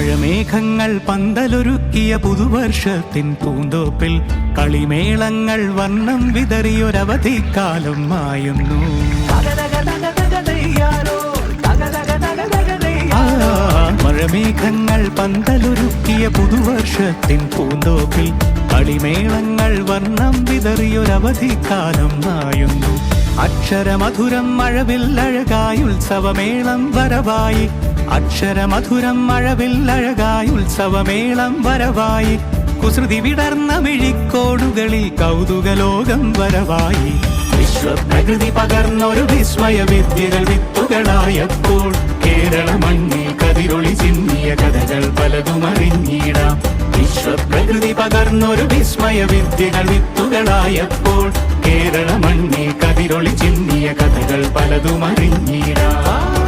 മഴമേഘങ്ങൾ പന്തലൊരുക്കിയ പുതുവർഷത്തിൻ പൂന്തോപ്പിൽ കളിമേളങ്ങൾ വർണ്ണം വിതറിയൊരവധിക്കാലം മായുന്നു. മഴമേഘങ്ങൾ പന്തലൊരുക്കിയ പുതുവർഷത്തിൻ പൂന്തോപ്പിൽ കളിമേളങ്ങൾ വർണ്ണം വിതറിയൊരവധിക്കാലം മായുന്നു. അക്ഷരമധുരം മഴവില്ലഴകായി ഉത്സവമേളം വരവായി, അക്ഷരമധുരം മഴവില്ലഴകായി ഉത്സവമേളം വരവായി, കുസൃതി വിടർന്ന മിഴിക്കോടുകളിൽ കൗതുകലോകം വരവായി. വിശ്വപ്രകൃതി പകർന്നൊരു വിസ്മയ വിദ്യകൾ വിത്തുകളായപ്പോൾ കേരള മണ്ണിൽ കതിരൊളി ചിന്നിയ കഥകൾ പലതും അറിഞ്ഞിടാം. വിശ്വപ്രകൃതി പകർന്നൊരു വിസ്മയ വിദ്യകൾ വിത്തുകളായപ്പോൾ കേരള മണ്ണിൽ കതിരൊളി ചിന്നിയ കഥകൾ പലതും അറിഞ്ഞിടാം.